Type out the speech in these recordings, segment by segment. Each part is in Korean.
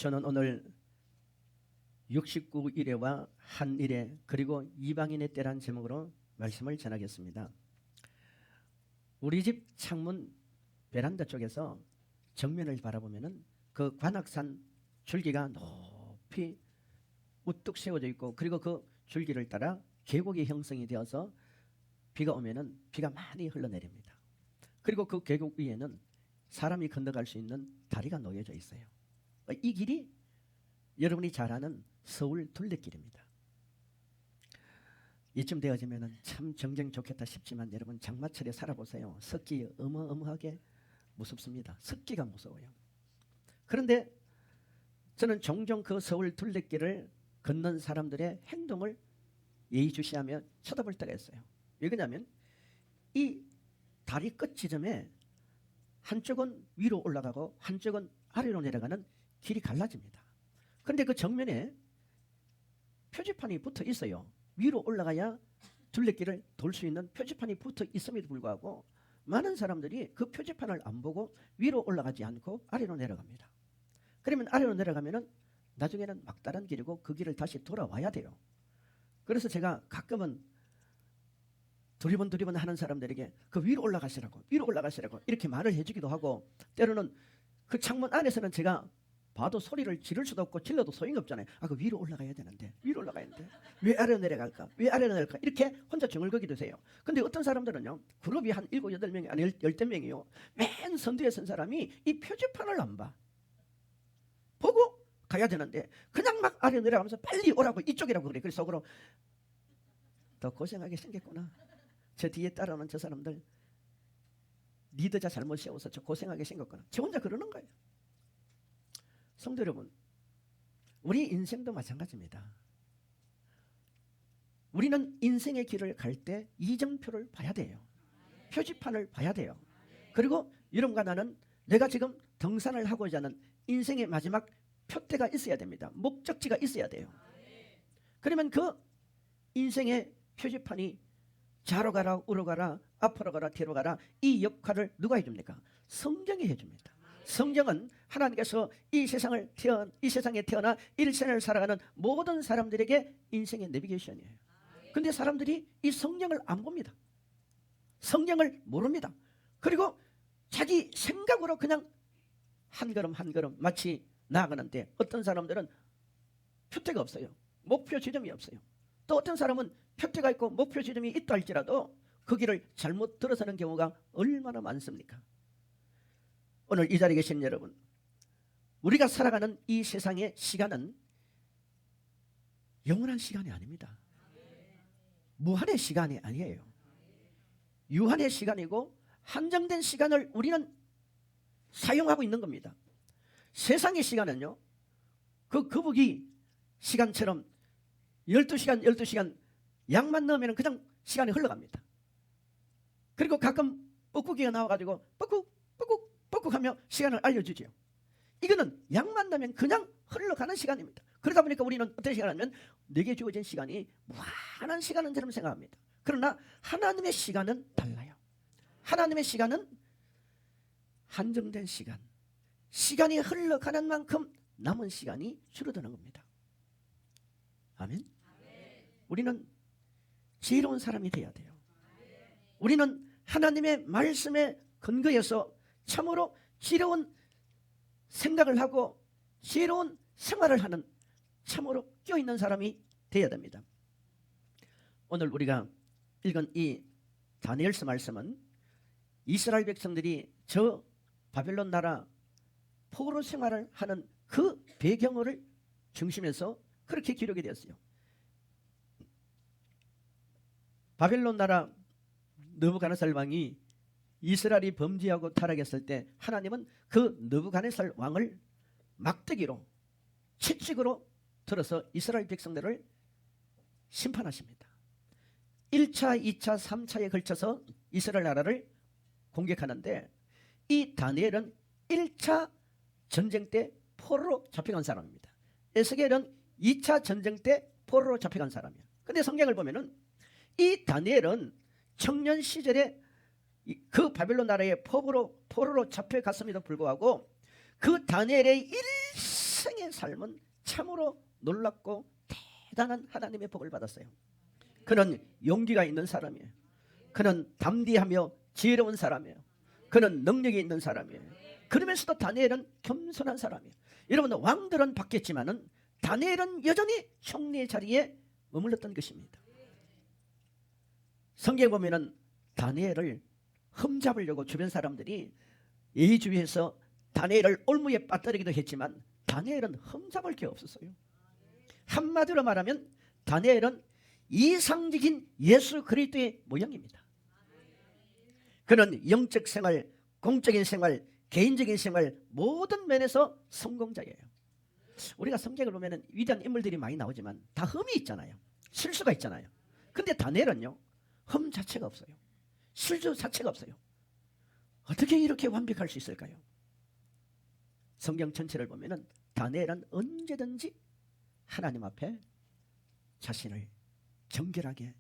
저는 오늘 69일에와 한일에 그리고 이방인의 때라는 제목으로 말씀을 전하겠습니다. 우리 집 창문 베란다 쪽에서 정면을 바라보면은 그 관악산 줄기가 높이 우뚝 세워져 있고, 그리고 그 줄기를 따라 계곡이 형성이 되어서 비가 오면은 비가 많이 흘러내립니다. 그리고 그 계곡 위에는 사람이 건너갈 수 있는 다리가 놓여져 있어요. 이 길이 여러분이 잘 아는 서울 둘레길입니다. 이쯤 되어지면 참 정녕 좋겠다 싶지만 여러분 장마철에 살아보세요. 습기 어마어마하게 무섭습니다. 습기가 무서워요. 그런데 저는 종종 그 서울 둘레길을 걷는 사람들의 행동을 예의주시하며 쳐다볼 때가 있어요. 왜 그러냐면 이 다리 끝 지점에 한쪽은 위로 올라가고 한쪽은 아래로 내려가는 길이 갈라집니다. 그런데 그 정면에 표지판이 붙어 있어요. 위로 올라가야 둘레길을 돌 수 있는 표지판이 붙어 있음에도 불구하고 많은 사람들이 그 표지판을 안 보고 위로 올라가지 않고 아래로 내려갑니다. 그러면 아래로 내려가면은 나중에는 막다른 길이고 그 길을 다시 돌아와야 돼요. 그래서 제가 가끔은 두리번 하는 사람들에게 그 위로 올라가시라고 이렇게 말을 해주기도 하고, 때로는 그 창문 안에서는 제가 봐도 소리를 지를 수도 없고 질러도 소용이 없잖아요. 그 위로 올라가야 되는데 왜 아래로 내려갈까? 이렇게 혼자 중얼거리도 해요. 근데 어떤 사람들은요, 그룹이 한 7, 8명이 아니 10명이요. 맨 선두에 선 사람이 이 표지판을 안 봐. 보고 가야 되는데 그냥 막 아래로 내려가면서 빨리 오라고 이쪽이라고 그래. 그래서 속으로 더 고생하게 생겼구나. 저 뒤에 따라오는 저 사람들 리더자 잘못 세워서 저 고생하게 생겼구나. 저 혼자 그러는 거예요. 성도 여러분, 우리 인생도 마찬가지입니다. 우리는 인생의 길을 갈 때 이정표를 봐야 돼요. 표지판을 봐야 돼요. 그리고 여러분과 나는 내가 지금 등산을 하고자 하는 인생의 마지막 표대가 있어야 됩니다. 목적지가 있어야 돼요. 그러면 그 인생의 표지판이 좌로 가라, 우로 가라, 앞으로 가라, 뒤로 가라, 이 역할을 누가 해줍니까? 성경이 해줍니다. 성경은 하나님께서 이 세상에 태어나 일생을 살아가는 모든 사람들에게 인생의 내비게이션이에요. 근데 사람들이 이 성경을 안 봅니다. 성경을 모릅니다. 그리고 자기 생각으로 그냥 한 걸음 한 걸음 마치 나아가는데, 어떤 사람들은 표대가 없어요. 목표 지점이 없어요. 또 어떤 사람은 표대가 있고 목표 지점이 있다 할지라도 그 길을 잘못 들어서는 경우가 얼마나 많습니까? 오늘 이 자리에 계신 여러분, 우리가 살아가는 이 세상의 시간은 영원한 시간이 아닙니다. 무한의 시간이 아니에요. 유한의 시간이고 한정된 시간을 우리는 사용하고 있는 겁니다. 세상의 시간은요, 그 거북이 시간처럼 12시간 약만 넣으면 그냥 시간이 흘러갑니다. 그리고 가끔 뻐꾸기가 나와가지고 뻑꾹 하며 시간을 알려주죠. 이거는 약만 넣으면 그냥 흘러가는 시간입니다. 그러다 보니까 우리는 어떤 시간이냐면 내게 주어진 시간이 무한한 시간인 처럼 생각합니다. 그러나 하나님의 시간은 달라요. 하나님의 시간은 한정된 시간, 시간이 흘러가는 만큼 남은 시간이 줄어드는 겁니다. 아멘. 우리는 지혜로운 사람이 되어야 돼요. 우리는 하나님의 말씀에 근거해서 참으로 지혜로운 생각을 하고 지혜로운 생활을 하는 참으로 껴있는 사람이 되어야 됩니다. 오늘 우리가 읽은 이 다니엘서 말씀은 이스라엘 백성들이 저 바벨론 나라 포로 생활을 하는 그 배경을 중심에서 그렇게 기록이 되었어요. 바벨론 나라 느부갓네살 왕이 이스라엘이 범죄하고 타락했을 때 하나님은 그 느부갓네살 왕을 막대기로 채찍으로 들어서 이스라엘 백성들을 심판하십니다. 1차, 2차, 3차에 걸쳐서 이스라엘 나라를 공격하는데, 이 다니엘은 1차 전쟁 때 포로로 잡혀간 사람입니다. 에스겔은 2차 전쟁 때 포로로 잡혀간 사람이에요. 근데 성경을 보면은 이 다니엘은 청년 시절에 그 바벨론 나라의 포로로 잡혀갔음에도 불구하고 그 다니엘의 일생의 삶은 참으로 놀랍고 대단한 하나님의 복을 받았어요. 그는 용기가 있는 사람이에요. 그는 담대하며 지혜로운 사람이에요. 그는 능력이 있는 사람이에요. 그러면서도 다니엘은 겸손한 사람이에요. 여러분, 왕들은 바뀌었지만은 다니엘은 여전히 총리의 자리에 머물렀던 것입니다. 성경에 보면은 다니엘을 흠잡으려고 주변 사람들이 예의주의해서 다니엘을 올무에 빠뜨리기도 했지만 다니엘은 흠잡을 게 없었어요. 한마디로 말하면 다니엘은 이상적인 예수 그리스도의 모형입니다. 그는 영적 생활, 공적인 생활, 개인적인 생활 모든 면에서 성공자예요. 우리가 성경을 보면 위대한 인물들이 많이 나오지만 다 흠이 있잖아요. 실수가 있잖아요. 근데 다니엘은요, 흠 자체가 없어요. 실수 자체가 없어요. 어떻게 이렇게 완벽할 수 있을까요? 성경 전체를 보면 다니엘은 언제든지 하나님 앞에 자신을 정결하게,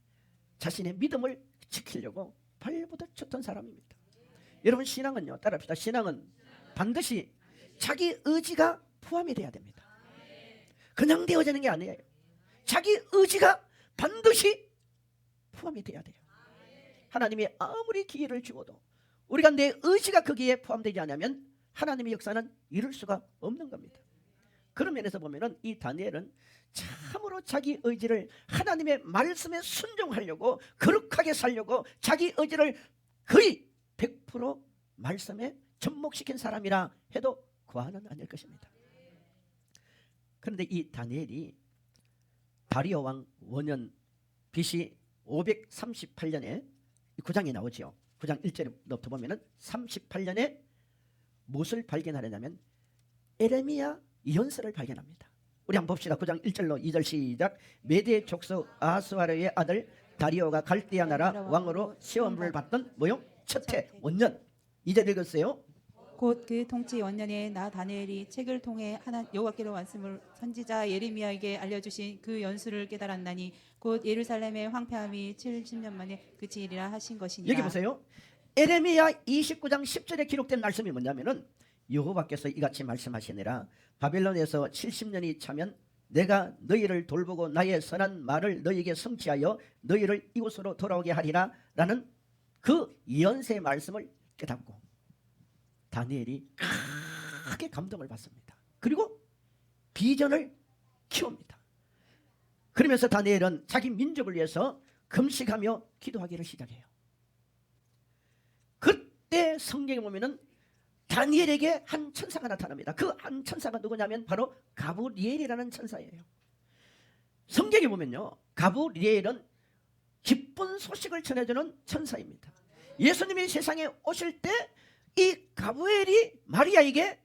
자신의 믿음을 지키려고 발부딪혔던 사람입니다. 여러분, 신앙은요, 따라합시다. 신앙은 반드시 자기 의지가 포함이 돼야 됩니다. 그냥 되어지는 게 아니에요. 자기 의지가 반드시 포함이 돼야 돼요. 하나님이 아무리 기회를 주어도 우리가 내 의지가 거기에 포함되지 않으면 하나님의 역사는 이룰 수가 없는 겁니다. 그런 면에서 보면은 이 다니엘은 참으로 자기 의지를 하나님의 말씀에 순종하려고, 거룩하게 살려고 자기 의지를 거의 100% 말씀에 접목시킨 사람이라 해도 과언은 아닐 것입니다. 그런데 이 다니엘이 다리오 왕 원년 BC 538년에 9장이 나오죠. 9장 1절부터 보면은 38년에 무엇을 발견하려냐면 에레미야 예언서를 발견합니다. 우리 한번 봅시다. 9장 1절로 2절 시작. 메대 족속 아스와르의 아들 다리오가 갈대아 나라 왕으로 시험을 받던 뭐요? 첫해 원년. 2절 읽었어요. 곧 그 통치 원년에 나 다니엘이 책을 통해 여호와께로 말씀을 선지자 예레미야에게 알려주신 그 연수를 깨달았나니 곧 예루살렘의 황폐함이 70년 만에 그치리라 하신 것이니라. 여기 보세요. 에레미야 29장 10절에 기록된 말씀이 뭐냐면은 여호와께서 이같이 말씀하시니라. 바벨론에서 70년이 차면 내가 너희를 돌보고 나의 선한 말을 너희에게 성취하여 너희를 이곳으로 돌아오게 하리라 라는 그 예언서의 말씀을 깨닫고 다니엘이 크게 감동을 받습니다. 그리고 비전을 키웁니다. 그러면서 다니엘은 자기 민족을 위해서 금식하며 기도하기를 시작해요. 그때 성경에 보면은 다니엘에게 한 천사가 나타납니다. 그 한 천사가 누구냐면 바로 가브리엘이라는 천사예요. 성경에 보면요, 가브리엘은 기쁜 소식을 전해주는 천사입니다. 예수님이 세상에 오실 때 이 가브리엘이 마리아에게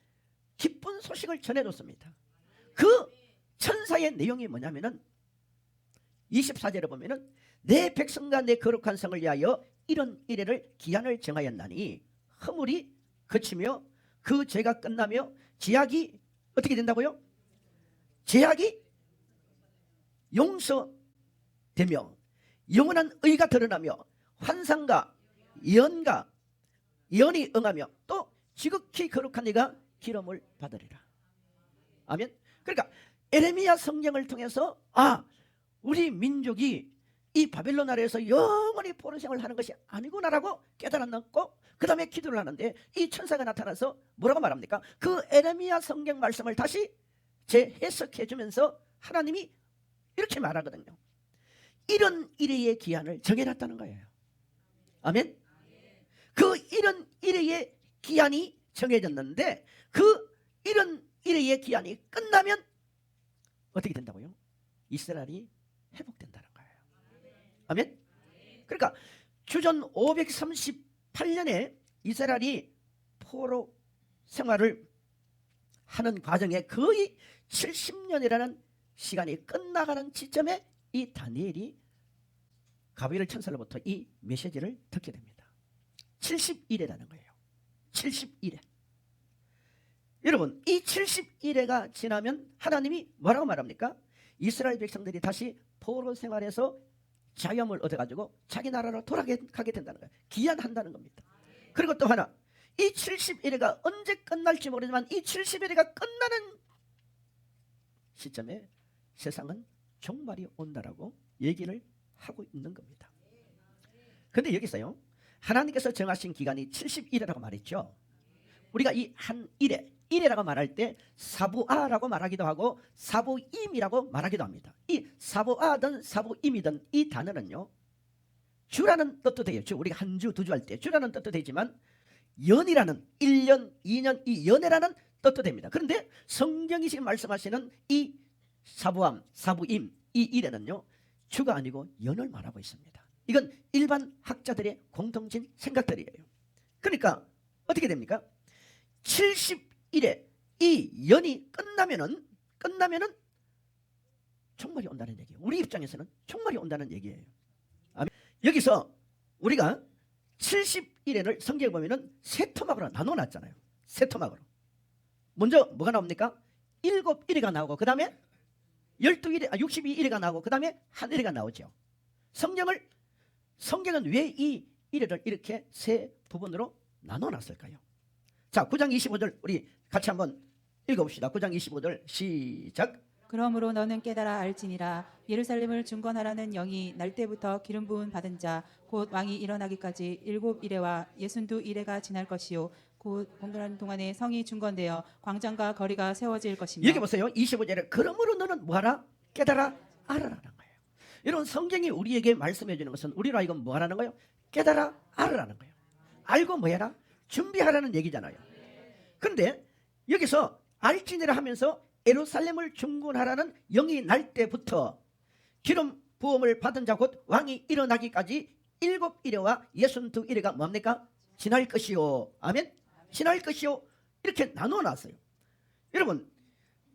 기쁜 소식을 전해줬습니다. 그 천사의 내용이 뭐냐면은 24절에 보면은 내 백성과 내 거룩한 성을 위하여 이런 이래를 기한을 정하였나니 허물이 그치며 그 죄가 끝나며 제약이 어떻게 된다고요? 제약이 용서되며 영원한 의가 드러나며 환상과 예언이 응하며 또 지극히 거룩한 이가 기름을 받으리라. 아멘. 그러니까 에레미야 성경을 통해서 우리 민족이 이 바벨론 아래에서 영원히 포로 생활을 하는 것이 아니구나라고 깨달았고 그 다음에 기도를 하는데 이 천사가 나타나서 뭐라고 말합니까? 그 에레미야 성경 말씀을 다시 재해석해 주면서 하나님이 이렇게 말하거든요. 이런 일의 기한을 정해놨다는 거예요. 아멘. 그 이런 일의 기한이 정해졌는데 그 이런 일의 기한이 끝나면 어떻게 된다고요? 이스라엘이 회복된다는 거예요. 아멘. 그러니까 주전 538년에 이스라엘이 포로 생활을 하는 과정에 거의 70년이라는 시간이 끝나가는 시점에 이 다니엘이 가브리엘 천사로부터 이 메시지를 듣게 됩니다. 71회라는 거예요. 71회. 여러분, 이 71회가 지나면 하나님이 뭐라고 말합니까? 이스라엘 백성들이 다시 포로 생활에서 자유함을 얻어가지고 자기 나라로 돌아가게 된다는 거예요. 기한한다는 겁니다. 그리고 또 하나, 이 71회가 언제 끝날지 모르지만 이 71회가 끝나는 시점에 세상은 종말이 온다라고 얘기를 하고 있는 겁니다. 그런데 여기서요, 하나님께서 정하신 기간이 70일이라고 말했죠. 우리가 이 한 일이라고 말할 때 사부아라고 말하기도 하고 사부임이라고 말하기도 합니다. 이 사부아든 사부임이든 이 단어는요, 주라는 뜻도 돼요. 주, 우리가 한 주, 두 주 할 때 주라는 뜻도 되지만 연이라는 1년, 2년 이 연애라는 뜻도 됩니다. 그런데 성경이 지금 말씀하시는 이 사부암, 사부임 이 일에는요, 주가 아니고 연을 말하고 있습니다. 이건 일반 학자들의 공통된 생각들이에요. 그러니까 어떻게 됩니까? 70일에 이 연이 끝나면은 종말이 온다는 얘기예요. 우리 입장에서는 종말이 온다는 얘기예요. 아멘. 여기서 우리가 70일을 성경에 보면은 세 토막으로 나눠놨잖아요. 세 토막으로. 먼저 뭐가 나옵니까? 7일이가 나오고 그 다음에 62일이가 나오고 그 다음에 한 일이가 나오죠. 성경은 왜 이 일을 이렇게 세 부분으로 나눠놨을까요? 자, 9장 25절 우리 같이 한번 읽어봅시다. 9장 25절 시작. 그러므로 너는 깨달아 알지니라. 예루살렘을 중건하라는 영이 날 때부터 기름 부음 받은 자 곧 왕이 일어나기까지 7일에와 62일에가 지날 것이요 곧 공전하는 동안에 성이 중건되어 광장과 거리가 세워질 것이며. 여기 보세요. 25절에 그러므로 너는 뭐하라? 깨달아 알아라는 거예요. 여러분, 성경이 우리에게 말씀해 주는 것은 우리로 하여금 뭐하라는 거예요? 깨달아 알아라는 거예요. 알고 뭐해라? 준비하라는 얘기잖아요. 그런데 여기서 알지니라 하면서 예루살렘을 중건하라는 영이 날 때부터 기름 부음을 받은 자 곧 왕이 일어나기까지 7일에와 62일에가 뭡니까? 지날 것이요. 아멘. 지날 것이요. 이렇게 나눠놨어요. 여러분,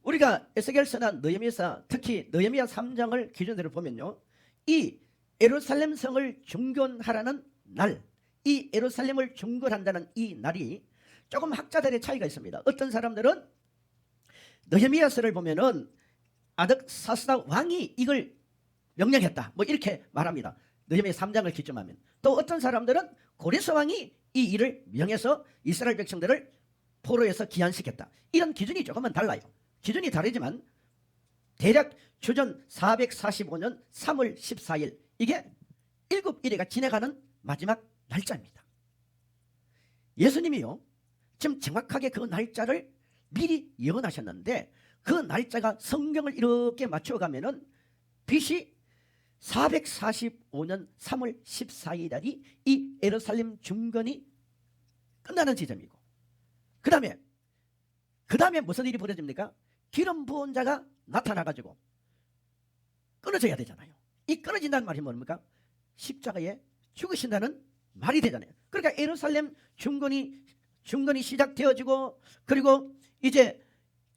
우리가 에스겔서나 느헤미야서, 특히 느헤미야 3장을 기준으로 보면요, 이 예루살렘 성을 중건하라는 날, 이 예루살렘을 중건한다는 이 날이 조금 학자들의 차이가 있습니다. 어떤 사람들은 느헤미야서를 보면은 아득사스다 왕이 이걸 명령했다, 뭐 이렇게 말합니다. 느헤미야 3장을 기점하면. 또 어떤 사람들은 고레스 왕이 이 일을 명해서 이스라엘 백성들을 포로에서 귀환시켰다. 이런 기준이 조금은 달라요. 기준이 다르지만 대략 주전 445년 3월 14일 이게 7일에가 지나가는 마지막 날짜입니다. 예수님이요, 지금 정확하게 그 날짜를 미리 예언하셨는데 그 날짜가 성경을 이렇게 맞춰가면은 BC 445년 3월 14일 날이 이 예루살렘 중건이 끝나는 지점이고, 그 다음에 무슨 일이 벌어집니까? 기름 부은 자가 나타나가지고 끊어져야 되잖아요. 이 끊어진다는 말이 뭡니까? 십자가에 죽으신다는 말이 되잖아요. 그러니까 예루살렘 중건이 시작되어지고, 그리고 이제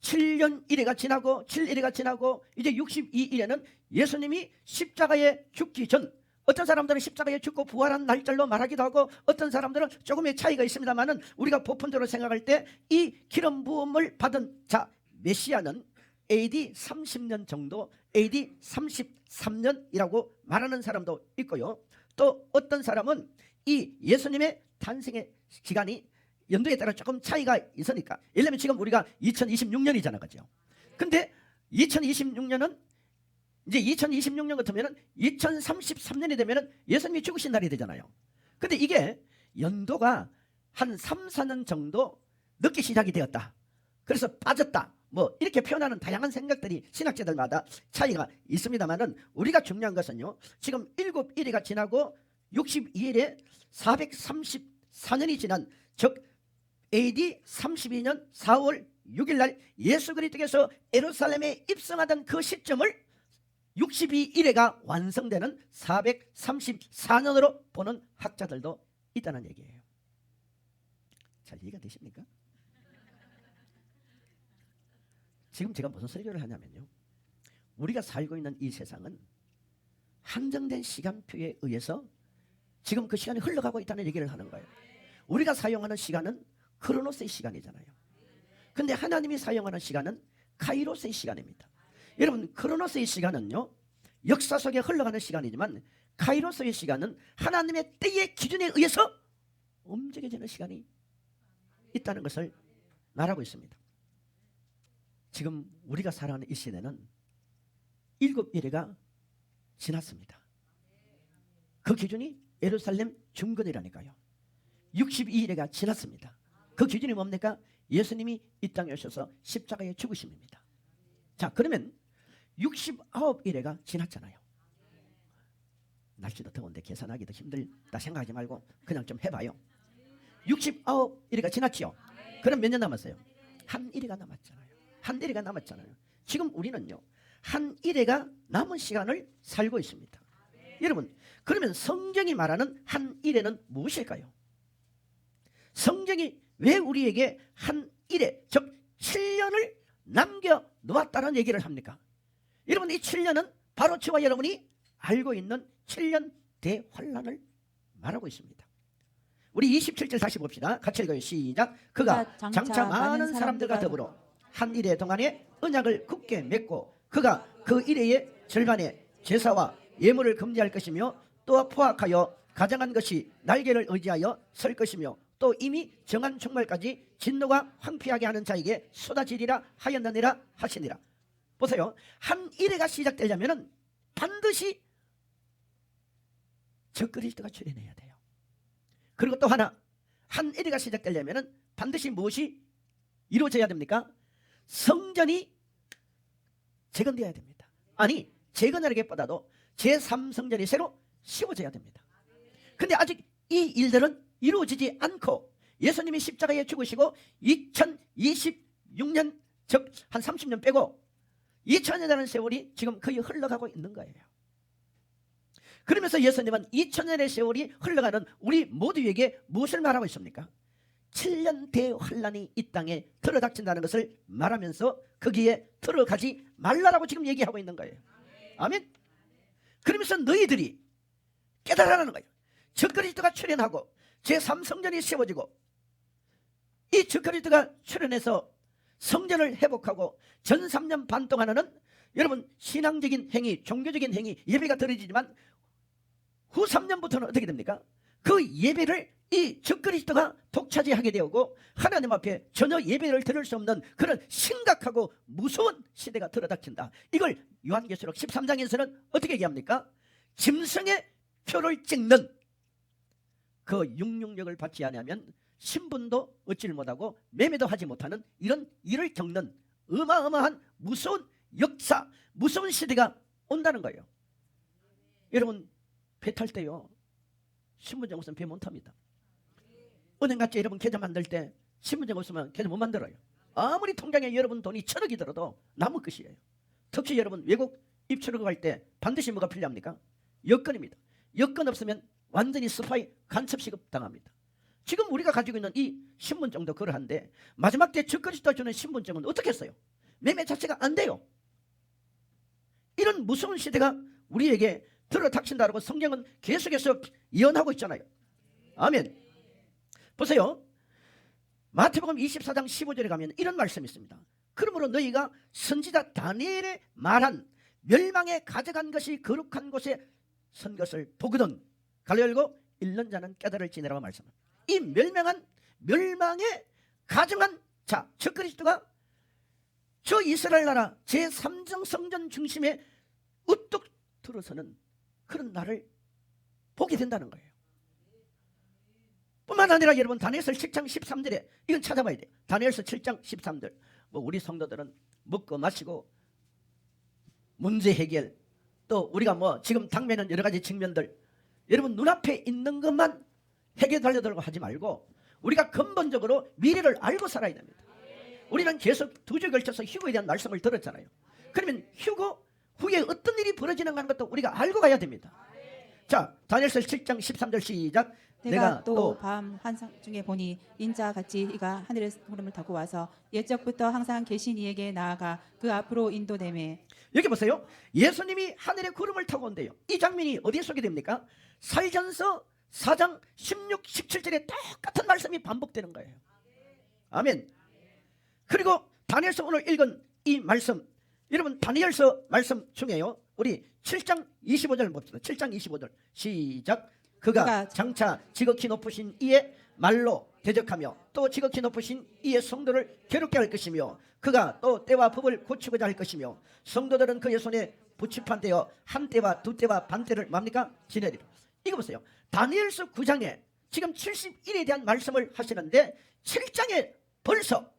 7년 1회가 지나고 7일회가 지나고 이제 62일에는 예수님이 십자가에 죽기 전, 어떤 사람들은 십자가에 죽고 부활한 날짜로 말하기도 하고 어떤 사람들은 조금의 차이가 있습니다만은 우리가 보편적으로 생각할 때 이 기름 부음을 받은 자 메시아는 AD 30년 정도, AD 33년이라고 말하는 사람도 있고요. 또 어떤 사람은 이 예수님의 탄생의 기간이 연도에 따라 조금 차이가 있으니까, 예를 들면 지금 우리가 2026년이잖아, 그죠? 근데 2026년은 이제 2026년 같으면은 2033년이 되면은 예수님이 죽으신 날이 되잖아요. 근데 이게 연도가 한 3, 4년 정도 늦게 시작이 되었다, 그래서 빠졌다, 뭐 이렇게 표현하는 다양한 생각들이 신학자들마다 차이가 있습니다만은 우리가 중요한 것은요, 지금 7일이 지나고 62일에 434년이 지난, 즉 AD 32년 4월 6일 날 예수 그리스도께서 예루살렘에 입성하던 그 시점을 62일에가 완성되는 434년으로 보는 학자들도 있다는 얘기예요. 잘 이해가 되십니까? 지금 제가 무슨 설교를 하냐면요, 우리가 살고 있는 이 세상은 한정된 시간표에 의해서 지금 그 시간이 흘러가고 있다는 얘기를 하는 거예요. 우리가 사용하는 시간은 크로노스의 시간이잖아요. 근데 하나님이 사용하는 시간은 카이로스의 시간입니다. 여러분, 크로노스의 시간은요, 역사 속에 흘러가는 시간이지만 카이로스의 시간은 하나님의 때의 기준에 의해서 움직여지는 시간이 있다는 것을 말하고 있습니다. 지금 우리가 살아가는 이 시대는 7일회가 지났습니다. 그 기준이 예루살렘 중건이라니까요. 62일회가 지났습니다. 그 기준이 뭡니까? 예수님이 이 땅에 오셔서 십자가에 죽으심입니다. 자, 그러면 69일회가 지났잖아요. 날씨도 더운데 계산하기도 힘들다 생각하지 말고 그냥 좀 해봐요. 69일회가 지났지요. 그럼 몇 년 남았어요? 한 일회가 남았잖아요. 한 일회가 남았잖아요. 지금 우리는요, 한 일회가 남은 시간을 살고 있습니다. 여러분, 그러면 성경이 말하는 한 일회는 무엇일까요? 성경이 왜 우리에게 한 일회, 즉 7년을 남겨놓았다는 얘기를 합니까? 여러분, 이 7년은 바로 저와 여러분이 알고 있는 7년 대환란을 말하고 있습니다. 우리 27절 다시 봅시다. 같이 읽어요. 시작. 그가 장차 많은 사람들과 더불어 한 일회 동안에 언약을 굳게 맺고 그가 그 일회의 절반에 제사와 예물을 금지할 것이며 또 포악하여 가정한 것이 날개를 의지하여 설 것이며 또 이미 정한 종말까지 진노가 황폐하게 하는 자에게 쏟아지리라 하였느니라 하시니라. 보세요. 한 일회가 시작되려면 반드시 적그리스도가 출현해야 돼요. 그리고 또 하나, 한 일회가 시작되려면 반드시 무엇이 이루어져야 됩니까? 성전이 재건되어야 됩니다. 아니, 재건하기보다도 제3성전이 새로 씌워져야 됩니다. 근데 아직 이 일들은 이루어지지 않고 예수님이 십자가에 죽으시고 2026년, 즉 한 30년 빼고 2000년이라는 세월이 지금 거의 흘러가고 있는 거예요. 그러면서 예수님은 2000년의 세월이 흘러가는 우리 모두에게 무엇을 말하고 있습니까? 7년 대환란이 이 땅에 들어닥친다는 것을 말하면서 거기에 들어가지 말라라고 지금 얘기하고 있는 거예요. 아멘. 그러면서 너희들이 깨달으라는 거예요. 적그리스도가 출현하고 제3성전이 세워지고 이 적그리스도가 출현해서 성전을 회복하고 전 3년 반 동안은 여러분 신앙적인 행위, 종교적인 행위, 예배가 드려지지만 후 3년부터는 어떻게 됩니까? 그 예배를 이 적그리스도가 독차지하게 되고 하나님 앞에 전혀 예배를 드릴 수 없는 그런 심각하고 무서운 시대가 들어닥친다. 이걸 요한계시록 13장에서는 어떻게 얘기합니까? 짐승의 표를 찍는 그 육육력을 받지 않으면 신분도 얻지를 못하고 매매도 하지 못하는 이런 일을 겪는 어마어마한 무서운 역사, 무서운 시대가 온다는 거예요. 여러분, 배 탈 때요 신분증 없으면 배 못 탑니다. 은행같이 여러분 계좌 만들 때 신분증 없으면 계좌 못 만들어요. 아무리 통장에 여러분 돈이 1000억이 들어도 남을 것이에요. 특히 여러분 외국 입출국 갈 때 반드시 뭐가 필요합니까? 여권입니다. 여권 없으면 완전히 스파이 간첩 시급 당합니다. 지금 우리가 가지고 있는 이 신분증도 그러한데 마지막 때 적그리스도가 주는 신분증은 어떻게 했어요? 매매 자체가 안 돼요. 이런 무서운 시대가 우리에게 들어닥친다고 성경은 계속해서 예언하고 있잖아요. 아멘. 보세요. 마태복음 24장 15절에 가면 이런 말씀이 있습니다. 그러므로 너희가 선지자 다니엘의 말한 멸망에 가져간 것이 거룩한 곳에 선 것을 보거든 갈려 열고 읽는 자는 깨달을지니라고 말씀합니다. 이 멸망에 가정한 자 적그리스도가 저 이스라엘 나라 제3정 성전 중심에 우뚝 들어서는 그런 날을 보게 된다는 거예요. 뿐만 아니라 여러분 다니엘서 7장 13절에 이건 찾아봐야 돼요. 다니엘서 7장 13절 뭐 우리 성도들은 먹고 마시고 문제 해결 또 우리가 뭐 지금 당면은 여러 가지 측면들 여러분 눈앞에 있는 것만 해결 달려들고 하지 말고 우리가 근본적으로 미래를 알고 살아야 됩니다. 우리는 계속 두 주에 걸쳐서 휴거에 대한 말씀을 들었잖아요. 그러면 휴거 후에 어떤 일이 벌어지는가 하는 것도 우리가 알고 가야 됩니다. 자, 다니엘서 7장 13절 시작. 내가 또 밤 환상 중에 보니 인자 같이 이가 하늘의 구름을 타고 와서 옛적부터 항상 계신 이에게 나아가 그 앞으로 인도되매. 여기 보세요. 예수님이 하늘의 구름을 타고 온대요. 이 장면이 어디에 소개됩니까? 사도전서 4장 16, 17절에 똑같은 말씀이 반복되는 거예요. 아멘. 그리고 다니엘서 오늘 읽은 이 말씀 여러분 다니엘서 말씀 중에요 우리 7장 25절 봅시다. 7장 25절 시작. 그가 장차 지극히 높으신 이의 말로 대적하며 또 지극히 높으신 이의 성도를 괴롭게 할 것이며 그가 또 때와 법을 고치고자 할 것이며 성도들은 그의 손에 부치판 되어 한 때와 두 때와 반 때를 뭡니까? 지내리라. 이거 보세요. 다니엘서 9장에 지금 70일에 대한 말씀을 하시는데 7장에 벌써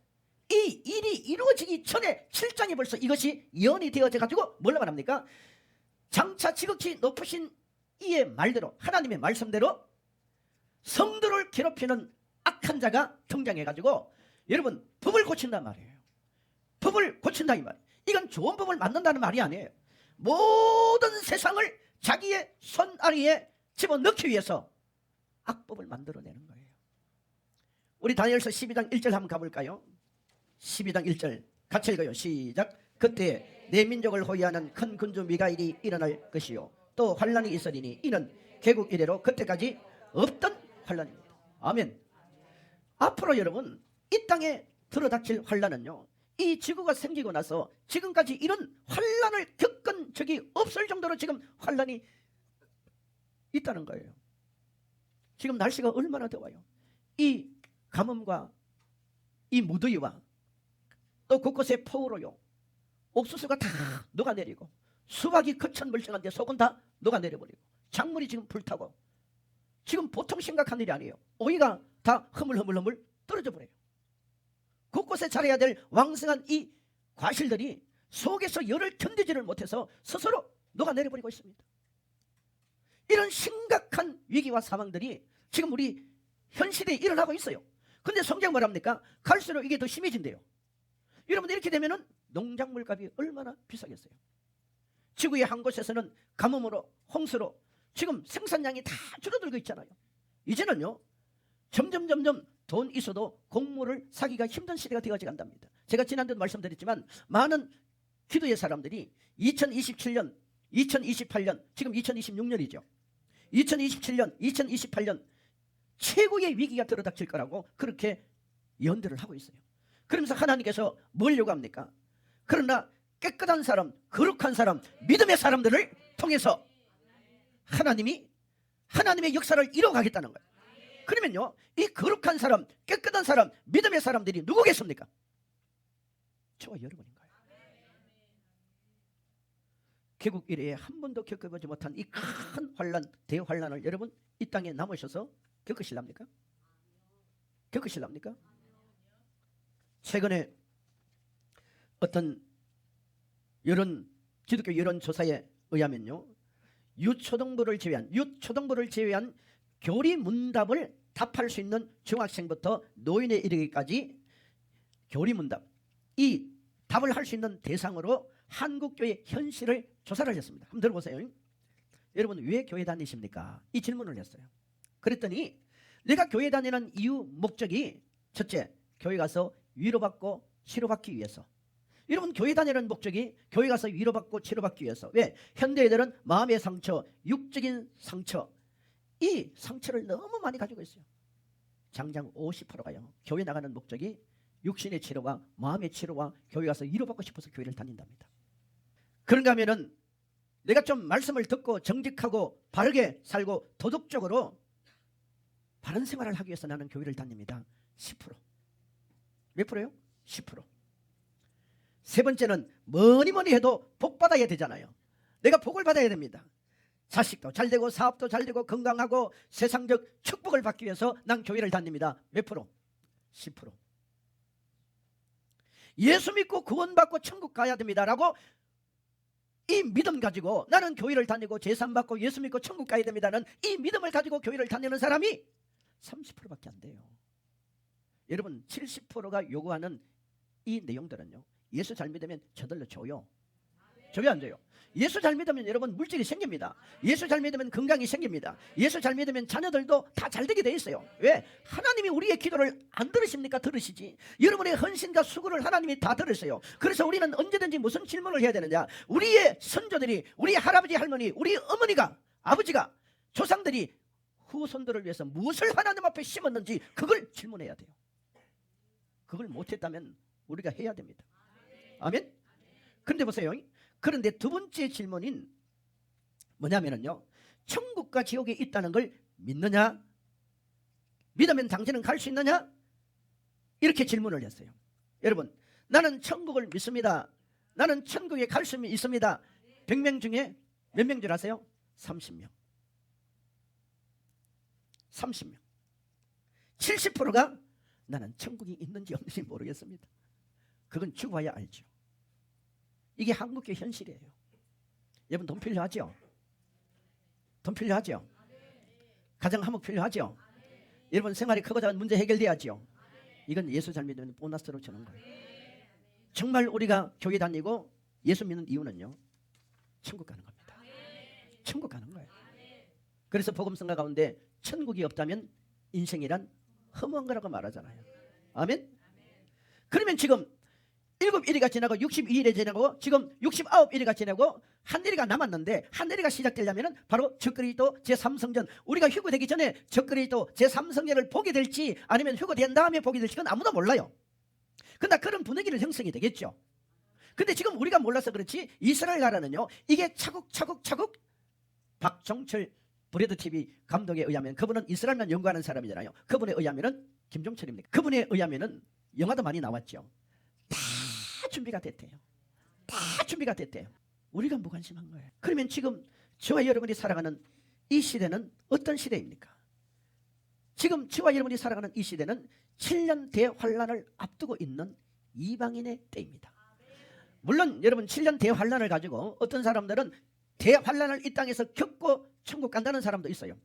이 일이 이루어지기 전에 7장에 벌써 이것이 예언이 되어져 가지고 뭐라고 말합니까? 장차 지극히 높으신 이의 말대로 하나님의 말씀대로 성도를 괴롭히는 악한 자가 등장해 가지고 여러분 법을 고친단 말이에요. 법을 고친다 이 말. 이건 좋은 법을 만든다는 말이 아니에요. 모든 세상을 자기의 손 아래에 집어넣기 위해서 악법을 만들어내는 거예요. 우리 다니엘서 12장 1절 한번 가볼까요? 12장 1절 같이 읽어요. 시작. 그때 내 민족을 호위하는 큰 군주 미가일이 일어날 것이요 또 환란이 있으리니 이는 개국 이래로 그때까지 없던 환란입니다. 아멘. 앞으로 여러분 이 땅에 들어닥칠 환란은요 이 지구가 생기고 나서 지금까지 이런 환란을 겪은 적이 없을 정도로 지금 환란이 있다는 거예요. 지금 날씨가 얼마나 더워요. 이 가뭄과 이 무더위와 또 곳곳에 폭우로요 옥수수가 다 녹아내리고 수박이 거천물청한데 속은 다 녹아내려버리고 작물이 지금 불타고 지금 보통 심각한 일이 아니에요. 오이가 다 흐물흐물흐물 떨어져 버려요. 곳곳에 자라야 될 왕성한 이 과실들이 속에서 열을 견디지를 못해서 스스로 녹아내려버리고 있습니다. 이런 심각한 위기와 상황들이 지금 우리 현 시대에 일어나고 있어요. 근데 성경 뭐랍니까? 갈수록 이게 더 심해진대요. 여러분 이렇게 되면은 농작물 값이 얼마나 비싸겠어요. 지구의 한 곳에서는 가뭄으로 홍수로 지금 생산량이 다 줄어들고 있잖아요. 이제는요 점점 돈 있어도 곡물을 사기가 힘든 시대가 되어져 간답니다. 제가 지난주에도 말씀드렸지만 많은 기도의 사람들이 2027년 2028년 지금 2026년이죠. 2027년 2028년 최고의 위기가 들어닥칠 거라고 그렇게 예언들을 하고 있어요. 그러면서 하나님께서 뭘 요구합니까? 그러나 깨끗한 사람, 거룩한 사람, 믿음의 사람들을 통해서 하나님의 역사를 이뤄가겠다는 거예요. 그러면요 이 거룩한 사람, 깨끗한 사람, 믿음의 사람들이 누구겠습니까? 저와 여러분인 거예요. 개국 이래에 한 번도 겪어보지 못한 이 큰 환란, 대환란을 여러분 이 땅에 남으셔서 겪으실랍니까? 겪으실랍니까? 최근에 어떤 기독교 여론조사에 의하면요 유초등부를 제외한 교리 문답을 답할 수 있는 중학생부터 노인에 이르기까지 교리 문답 이 답을 할 수 있는 대상으로 한국교회 현실을 조사를 했습니다. 한번 들어보세요. 여러분 왜 교회 다니십니까? 이 질문을 했어요. 그랬더니 내가 교회 다니는 이유 목적이 첫째 교회 가서 위로받고 치료받기 위해서. 여러분 교회 다니는 목적이 교회 가서 위로받고 치료받기 위해서. 왜? 현대인들은 마음의 상처, 육적인 상처 이 상처를 너무 많이 가지고 있어요. 장장 50%가요. 교회 나가는 목적이 육신의 치료와 마음의 치료와 교회 가서 위로받고 싶어서 교회를 다닌답니다. 그런가 하면은 내가 좀 말씀을 듣고 정직하고 바르게 살고 도덕적으로 바른 생활을 하기 위해서 나는 교회를 다닙니다. 10%. 몇 프로요? 10%. 세 번째는 뭐니 해도 복 받아야 되잖아요. 내가 복을 받아야 됩니다. 자식도 잘 되고 사업도 잘 되고 건강하고 세상적 축복을 받기 위해서 난 교회를 다닙니다. 몇 프로? 10%. 예수 믿고 구원받고 천국 가야 됩니다라고 이 믿음 가지고 나는 교회를 다니고 제삼받고 예수 믿고 천국 가야 됩니다는 이 믿음을 가지고 교회를 다니는 사람이 30%밖에 안 돼요. 여러분 70%가 요구하는 이 내용들은요 예수 잘 믿으면 저절로 줘요. 줘요 안 줘요? 예수 잘 믿으면 여러분 물질이 생깁니다. 예수 잘 믿으면 건강이 생깁니다. 예수 잘 믿으면 자녀들도 다 잘 되게 돼 있어요. 왜? 하나님이 우리의 기도를 안 들으십니까? 들으시지. 여러분의 헌신과 수고를 하나님이 다 들으세요. 그래서 우리는 언제든지 무슨 질문을 해야 되느냐, 우리의 선조들이, 우리 할아버지 할머니, 우리 어머니가, 아버지가, 조상들이 후손들을 위해서 무엇을 하나님 앞에 심었는지 그걸 질문해야 돼요. 그걸 못했다면 우리가 해야 됩니다. 아멘? 그런데 보세요. 그런데 두 번째 질문인 뭐냐면요 천국과 지옥에 있다는 걸 믿느냐 믿으면 당신은 갈 수 있느냐? 이렇게 질문을 했어요. 여러분, 나는 천국을 믿습니다. 나는 천국에 갈 수 있습니다. 100명 중에 몇 명 줄 아세요? 30명. 30명. 70%가 나는 천국이 있는지 없는지 모르겠습니다. 그건 죽어야 알죠. 이게 한국의 현실이에요. 여러분, 돈 필요하죠? 돈 필요하죠? 가정 화목 필요하죠? 여러분, 생활이 크고자 문제 해결돼야죠? 이건 예수 잘 믿으면 보너스로 주는 거예요. 정말 우리가 교회 다니고 예수 믿는 이유는요, 천국 가는 겁니다. 천국 가는 거예요. 그래서 복음성가 가운데 천국이 없다면 인생이란 허무한 거라고 말하잖아요. 아멘? 그러면 지금 7일이가 지나고 62일이 지나고 지금 69일이가 지나고 한일이가 남았는데, 한일이가 시작되려면 바로 적그리스도 제3성전, 우리가 휴거되기 전에 적그리스도 제3성전을 보게 될지 아니면 휴거된 다음에 보게 될지 그건 아무도 몰라요. 근데 그런 분위기를 형성이 되겠죠. 근데 지금 우리가 몰라서 그렇지 이스라엘 나라는요, 이게 차곡차곡 박종철 브레드TV 감독에 의하면, 그분은 이스라엘만 연구하는 사람이잖아요. 그분에 의하면은 김종철입니까? 그분에 의하면은 영화도 많이 나왔죠. 다 준비가 됐대요. 다 준비가 됐대요. 우리가 무관심한 거예요. 그러면 지금 저와 여러분이 살아가는 이 시대는 어떤 시대입니까? 지금 저와 여러분이 살아가는 이 시대는 7년 대환란을 앞두고 있는 이방인의 때입니다. 물론 여러분, 7년 대환란을 가지고 어떤 사람들은 대환란을 이 땅에서 겪고 천국 간다는 사람도 있어요.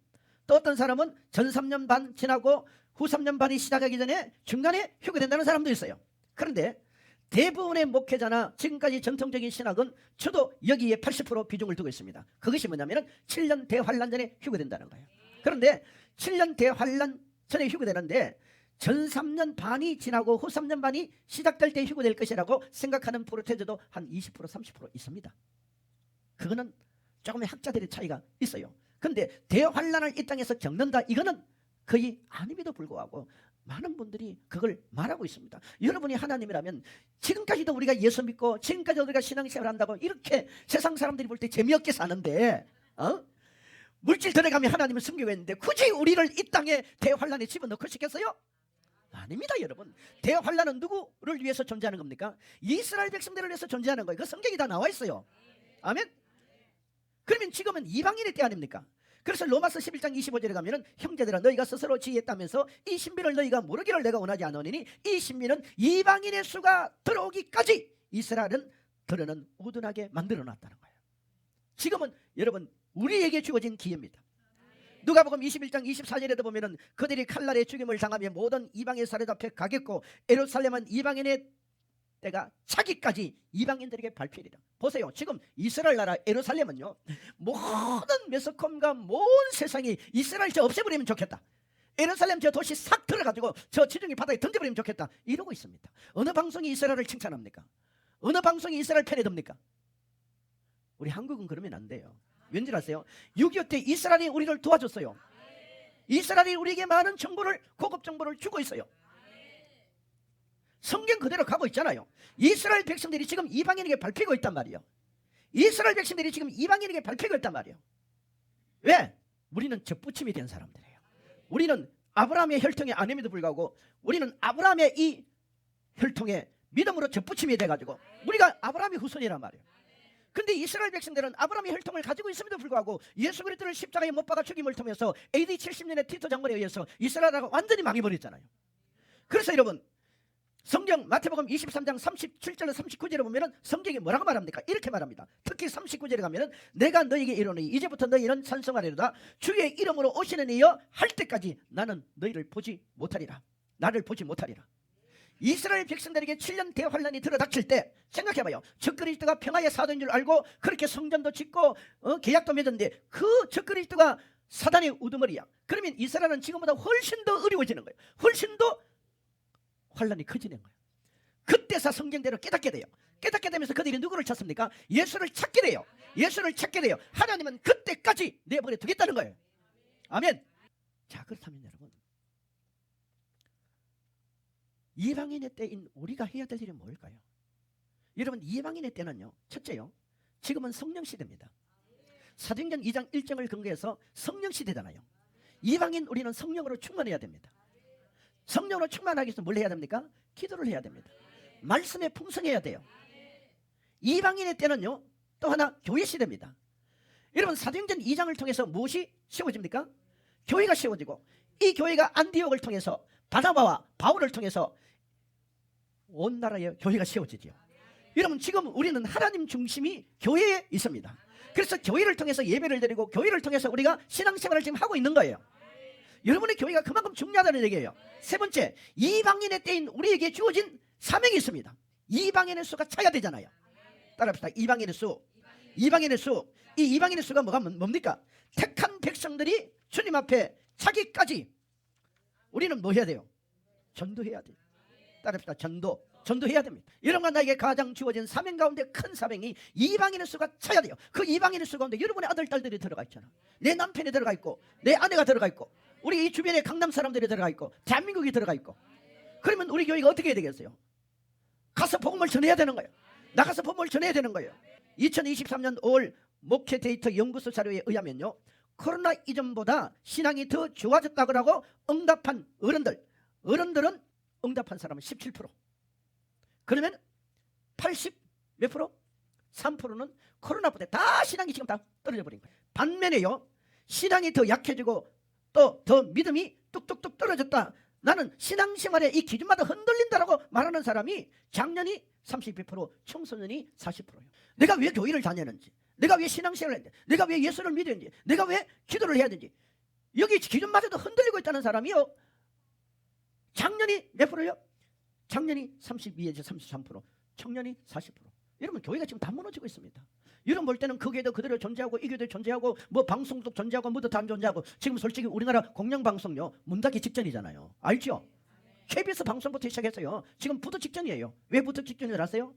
또 어떤 사람은 전 3년 반 지나고 후 3년 반이 시작하기 전에 중간에 휴거된다는 사람도 있어요. 그런데 대부분의 목회자나 지금까지 전통적인 신학은 저도 여기에 80% 비중을 두고 있습니다. 그것이 뭐냐면 7년 대환란 전에 휴거된다는 거예요. 그런데 7년 대환란 전에 휴거되는데 전 3년 반이 지나고 후 3년 반이 시작될 때 휴거될 것이라고 생각하는 프로테저도 한 20% 30% 있습니다. 그거는 조금의 학자들의 차이가 있어요. 그런데 대환란을 이 땅에서 겪는다, 이거는 거의 아님에도 불구하고 많은 분들이 그걸 말하고 있습니다. 여러분이 하나님이라면 지금까지도 우리가 예수 믿고 지금까지 우리가 신앙생활 한다고 이렇게 세상 사람들이 볼 때 재미없게 사는데, 물질 들어가면 하나님을 섬기고 있는데 굳이 우리를 이 땅에 대환란에 집어넣고 싶겠어요? 아닙니다. 여러분, 대환란은 누구를 위해서 존재하는 겁니까? 이스라엘 백성들을 위해서 존재하는 거예요. 그 성경이 다 나와 있어요. 아멘? 그러면 지금은 이방인의 때 아닙니까? 그래서 로마서 11장 25절에 가면은 형제들아, 너희가 스스로 지혜했다면서 이 신비를 너희가 모르기를 내가 원하지 않으니 이 신비는 이방인의 수가 들어오기까지 이스라엘은 들어는 우둔하게 만들어놨다는 거예요. 지금은 여러분, 우리에게 주어진 기회입니다. 누가복음 21장 24절에도 보면은 그들이 칼날에 죽임을 당하며 모든 이방에 사로잡혀 가겠고 예루살렘은 이방인의 때가 차기까지 이방인들에게 밟히리라. 보세요. 지금 이스라엘 나라 예루살렘은요, 모든 메소컴과 온 세상이 이스라엘 저 없애버리면 좋겠다, 예루살렘 저 도시 싹 들어가지고 저 지중해 바다에 던져버리면 좋겠다, 이러고 있습니다. 어느 방송이 이스라엘을 칭찬합니까? 어느 방송이 이스라엘 편에 듭니까? 우리 한국은 그러면 안 돼요. 왠지 아세요? 6.25 때 이스라엘이 우리를 도와줬어요. 이스라엘이 우리에게 많은 정보를, 고급 정보를 주고 있어요. 성경 그대로 가고 있잖아요. 이스라엘 백성들이 지금 이방인에게 밟히고 있단 말이에요. 이스라엘 백성들이 지금 이방인에게 밟히고 있단 말이에요. 왜? 우리는 접붙임이 된 사람들이에요. 우리는 아브라함의 혈통의 아님에도 불구하고 우리는 아브라함의 이 혈통의 믿음으로 접붙임이 돼가지고 우리가 아브라함의 후손이란 말이에요. 근데 이스라엘 백성들은 아브라함의 혈통을 가지고 있음에도 불구하고 예수 그리스도를 십자가에 못 박아 죽임을 통해서 AD 70년에 티토 장군에 의해서 이스라엘이 완전히 망해버렸잖아요. 그래서 여러분, 성경 마태복음 23장 37절로 39절에 보면은 성경이 뭐라고 말합니까? 이렇게 말합니다. 특히 39절에 가면은 내가 너희에게 이르노니 이제부터 너희는 찬송하리로다. 주의 이름으로 오시는 이여 할 때까지 나는 너희를 보지 못하리라. 나를 보지 못하리라. 이스라엘 백성들에게 7년 대환란이 들어닥칠 때 생각해봐요. 적그리스도가 평화의 사도인 줄 알고 그렇게 성전도 짓고 계약도 맺었는데 그 적그리스도가 사단의 우두머리야. 그러면 이스라엘은 지금보다 훨씬 더 어려워지는 거예요. 훨씬 더 환란이 커지는 거예요. 그때서 성경대로 깨닫게 돼요. 깨닫게 되면서 그들이 누구를 찾습니까? 예수를 찾게 돼요. 예수를 찾게 돼요. 하나님은 그때까지 내버려 두겠다는 거예요. 아멘. 자, 그렇다면 여러분, 이방인의 때인 우리가 해야 될 일은 뭘까요? 여러분, 이방인의 때는요, 첫째요, 지금은 성령 시대입니다. 사도행전 2장 1절을 근거해서 성령 시대잖아요. 이방인 우리는 성령으로 충만해야 됩니다. 성령으로 충만하기 위해서 뭘 해야 됩니까? 기도를 해야 됩니다. 말씀에 풍성해야 돼요. 이방인의 때는요, 또 하나 교회 시대입니다. 여러분, 사도행전 2장을 통해서 무엇이 세워집니까? 교회가 세워지고, 이 교회가 안디옥을 통해서 바나바와 바울을 통해서 온 나라에 교회가 세워지죠. 여러분, 지금 우리는 하나님 중심이 교회에 있습니다. 그래서 교회를 통해서 예배를 드리고 교회를 통해서 우리가 신앙생활을 지금 하고 있는 거예요. 여러분의 교회가 그만큼 중요하다는 얘기예요. 세 번째, 이방인의 때인 우리에게 주어진 사명이 있습니다. 이방인의 수가 차야 되잖아요. 따라합시다. 이방인의 수. 이방인의 수. 이 이방인의 수가 뭡니까? 택한 백성들이 주님 앞에 차기까지 우리는 뭐 해야 돼요? 전도해야 돼요. 따라합시다. 전도해야 됩니다. 여러분과 나에게 가장 주어진 사명 가운데 큰 사명이 이방인의 수가 차야 돼요. 그 이방인의 수 가운데 여러분의 아들, 딸들이 들어가 있잖아. 내 남편이 들어가 있고 내 아내가 들어가 있고 우리 이 주변에 강남 사람들이 들어가 있고 대한민국이 들어가 있고. 그러면 우리 교회가 어떻게 해야 되겠어요? 가서 복음을 전해야 되는 거예요. 나가서 복음을 전해야 되는 거예요. 2023년 5월 목회 데이터 연구소 자료에 의하면요, 코로나 이전보다 신앙이 더 좋아졌다고 하고 응답한 어른들은 응답한 사람은 17%. 그러면 80 몇 프로? 3%는 코로나보다 다 신앙이 지금 다 떨어져 버린 거예요. 반면에요, 신앙이 더 약해지고 또 더 믿음이 뚝뚝뚝 떨어졌다, 나는 신앙생활에 이 기준마다 흔들린다라고 말하는 사람이 작년이 32%, 청소년이 40%예요. 내가 왜 교회를 다녔는지, 내가 왜 신앙생활을 했는지, 내가 왜 예수를 믿었는지, 내가 왜 기도를 해야 되는지, 여기 기준마저도 흔들리고 있다는 사람이요, 작년이 몇 프로요? 작년이 32에서 33%, 청년이 40%. 여러분, 교회가 지금 다 무너지고 있습니다. 여러분 볼 때는 그 교회도 그대로 존재하고 이 교회도 존재하고 뭐 방송도 존재하고 뭐도 다 존재하고, 지금 솔직히 우리나라 공영방송요 문 닫기 직전이잖아요. 알죠? KBS 방송부터 시작했어요. 지금 부도 직전이에요. 왜 부도 직전인 줄 아세요?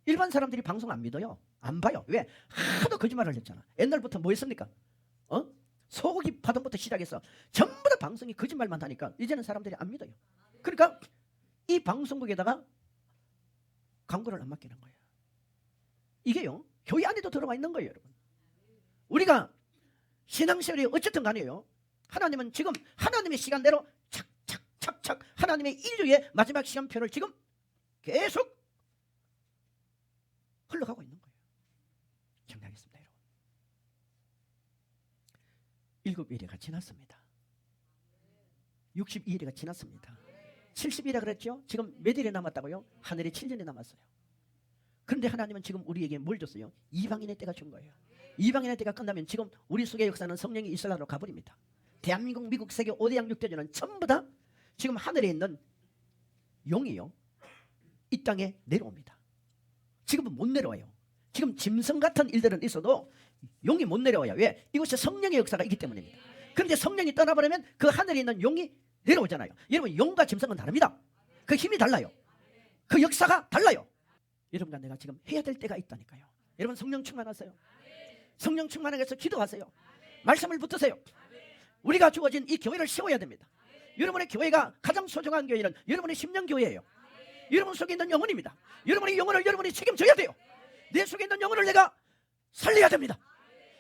일반 사람들이 방송 안 믿어요. 안 봐요. 왜? 하도 거짓말을 했잖아. 옛날부터 뭐 했습니까? 소고기 파동부터 시작해서 전부 다 방송이 거짓말만 하니까 이제는 사람들이 안 믿어요. 그러니까 이 방송국에다가 광고를 안 맡기는 거예요. 이게요, 교회 안에도 들어와 있는 거예요, 여러분. 우리가 신앙생활이 어쨌든 간에요, 하나님은 지금 하나님의 시간대로 착착착착 하나님의 인류의 마지막 시간표를 지금 계속 흘러가고 있는 거예요. 정리하겠습니다, 여러분. 7일이가 지났습니다. 62일이가 지났습니다. 70일이라 그랬죠? 지금 몇 일이 남았다고요? 하늘에 7년이 남았어요. 그런데 하나님은 지금 우리에게 뭘 줬어요? 이방인의 때가 준 거예요. 이방인의 때가 끝나면 지금 우리 속의 역사는 성령이 이스라엘로 가버립니다. 대한민국, 미국, 세계 5대 양육대전은 전부 다 지금 하늘에 있는 용이요, 이 땅에 내려옵니다. 지금은 못 내려와요. 지금 짐승 같은 일들은 있어도 용이 못 내려와요. 왜? 이곳에 성령의 역사가 있기 때문입니다. 그런데 성령이 떠나버리면 그 하늘에 있는 용이 내려오잖아요. 여러분, 용과 짐승은 다릅니다. 그 힘이 달라요. 그 역사가 달라요. 여러분과 내가 지금 해야 될 때가 있다니까요. 여러분, 성령 충만하세요. 성령 충만하게 해서 기도하세요. 말씀을 붙드세요. 우리가 주어진 이 교회를 세워야 됩니다. 여러분의 교회가 가장 소중한 교회는 여러분의 심령교회예요. 여러분 속에 있는 영혼입니다. 여러분의 영혼을 여러분이 책임져야 돼요. 내 속에 있는 영혼을 내가 살려야 됩니다.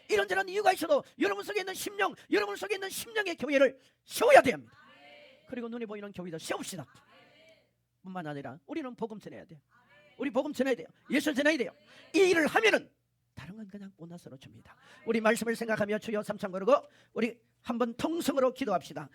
이런저런 이유가 있어도 여러분 속에 있는 심령, 여러분 속에 있는 심령의 교회를 세워야 됩니다. 그리고 눈에 보이는 교회도 세웁시다. 뿐만 아니라 우리는 복음 전해야 돼요. 우리 복음 전해야 돼요. 예수 전해야 돼요. 이 일을 하면은 다른 건 그냥 보너스로 줍니다. 우리 말씀을 생각하며 주여 삼창 거르고 우리 한번 통성으로 기도합시다.